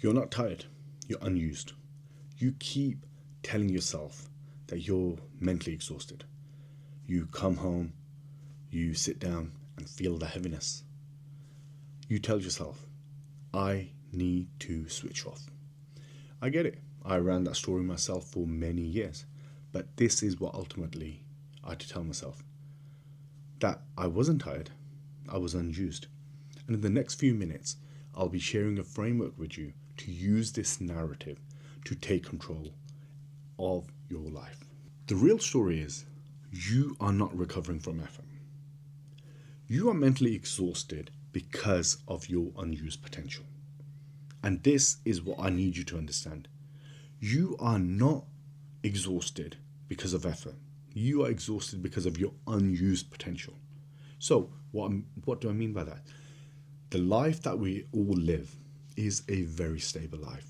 You're not tired, you're unused. You keep telling yourself that you're mentally exhausted. You come home, you sit down and feel the heaviness. You tell yourself, I need to switch off. I get it. I ran that story myself for many years. But this is what ultimately I had to tell myself, that I wasn't tired, I was unused. And in the next few minutes, I'll be sharing a framework with you to use this narrative to take control of your life. The real story is you are not recovering from effort. You are mentally exhausted because of your unused potential. And this is what I need you to understand. You are not exhausted because of effort. You are exhausted because of your unused potential. So, what do I mean by that? The life that we all live is a very stable life.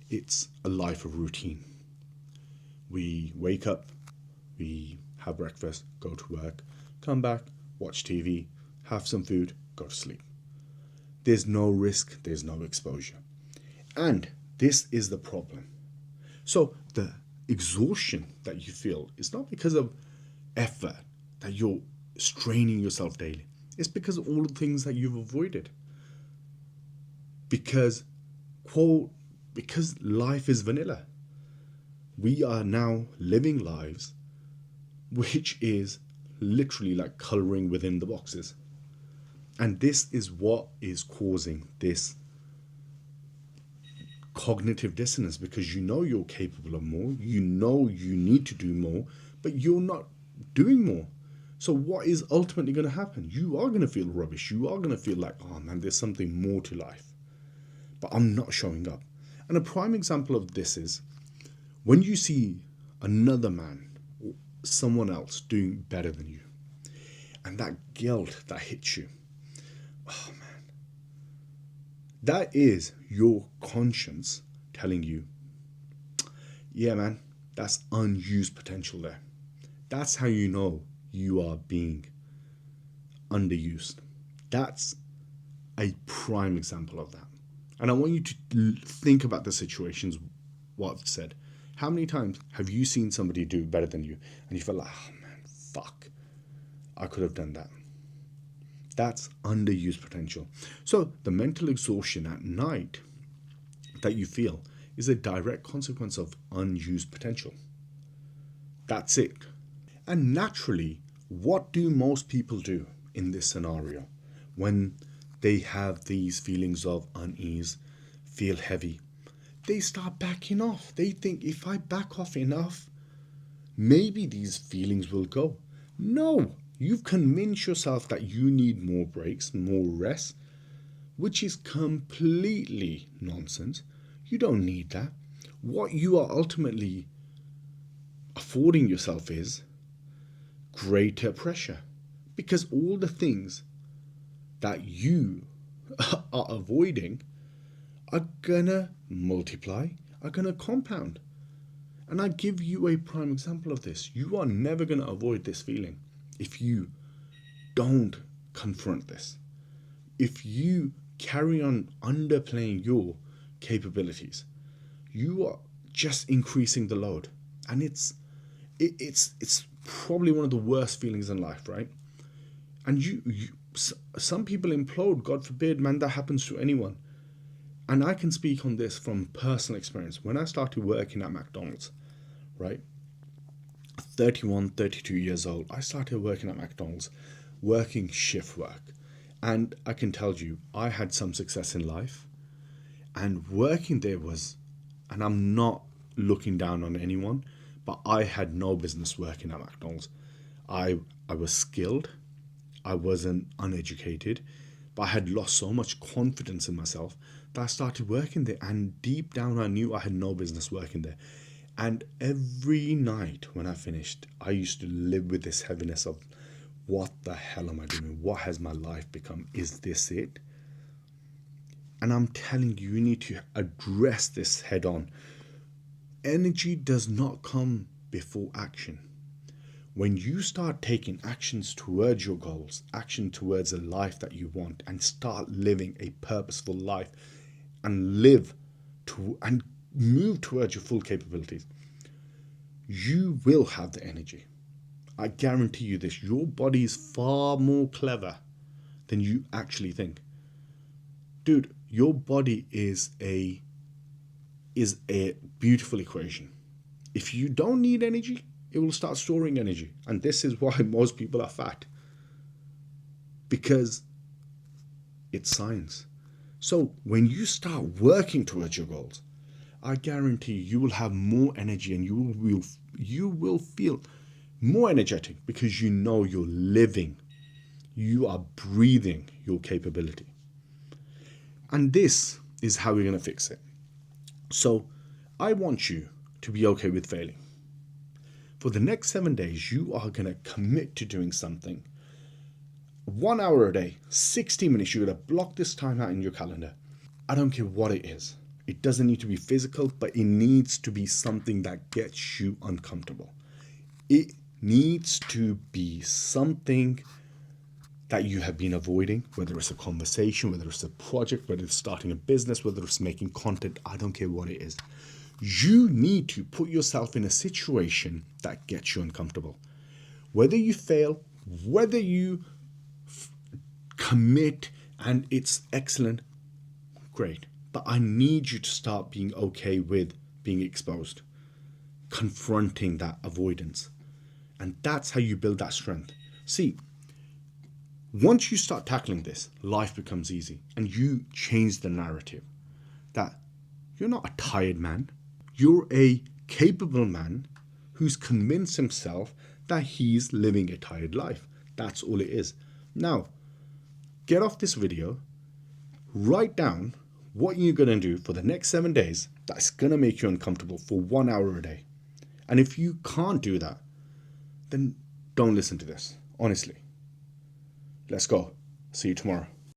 It's a life of routine. We wake up, we have breakfast, go to work, come back, watch TV, have some food, go to sleep. There's no risk, there's no exposure. And this is the problem. So the exhaustion that you feel is not because of effort, that you're straining yourself daily. It's because of all the things that you've avoided. Because, quote, because life is vanilla. We are now living lives which is literally like coloring within the boxes. And this is what is causing this cognitive dissonance, because you know you're capable of more, you know you need to do more, but you're not doing more. So what is ultimately going to happen? You are going to feel rubbish. You are going to feel like, oh man, there's something more to life, but I'm not showing up. And a prime example of this is when you see another man or someone else doing better than you, and that guilt that hits you, oh man, that is your conscience telling you, yeah man, that's unused potential there. That's how you know you are being underused. That's a prime example of that. And I want you to think about the situations, what I've said. How many times have you seen somebody do better than you and you feel like, oh man, fuck, I could have done that? That's underused potential. So the mental exhaustion at night that you feel is a direct consequence of unused potential. That's it. And naturally, what do most people do in this scenario when they have these feelings of unease, feel heavy? They start backing off. They think, if I back off enough, maybe these feelings will go. No, you've convinced yourself that you need more breaks, more rest, which is completely nonsense. You don't need that. What you are ultimately affording yourself is greater pressure, because all the things that you are avoiding are gonna multiply, are gonna compound. And I give you a prime example of this. You are never gonna avoid this feeling if you don't confront this. If you carry on underplaying your capabilities, you are just increasing the load. And it's probably one of the worst feelings in life, right? And some people implode, God forbid, man, that happens to anyone. And I can speak on this from personal experience. When I started working at McDonald's, right, 31, 32 years old, I started working at McDonald's, working shift work. And I can tell you, I had some success in life. And working there was, and I'm not looking down on anyone, but I had no business working at McDonald's. I was skilled. I wasn't uneducated, but I had lost so much confidence in myself that I started working there. And deep down, I knew I had no business working there. And every night when I finished, I used to live with this heaviness of, what the hell am I doing? What has my life become? Is this it? And I'm telling you, you need to address this head on. Energy does not come before action. When you start taking actions towards your goals, action towards a life that you want, and start living a purposeful life, and live to and move towards your full capabilities, you will have the energy. I guarantee you this. Your body is far more clever than you actually think. Dude, your body is a beautiful equation. If you don't need energy, it will start storing energy. And this is why most people are fat. Because it's science. So when you start working towards your goals, I guarantee you will have more energy and you will feel more energetic because you know you're living, you are breathing your capability. And this is how we're going to fix it. So I want you to be okay with failing. For the next 7 days, you are going to commit to doing something. 1 hour a day, 60 minutes, you're going to block this time out in your calendar. I don't care what it is. It doesn't need to be physical, but it needs to be something that gets you uncomfortable. It needs to be something that you have been avoiding, whether it's a conversation, whether it's a project, whether it's starting a business, whether it's making content, I don't care what it is. You need to put yourself in a situation that gets you uncomfortable. Whether you fail, whether you commit and it's excellent, great. But I need you to start being okay with being exposed, confronting that avoidance. And that's how you build that strength. See, once you start tackling this, life becomes easy and you change the narrative that you're not a tired man. You're a capable man who's convinced himself that he's living a tired life. That's all it is. Now, get off this video, write down what you're going to do for the next 7 days that's going to make you uncomfortable for 1 hour a day. And if you can't do that, then don't listen to this. Honestly. Let's go. See you tomorrow.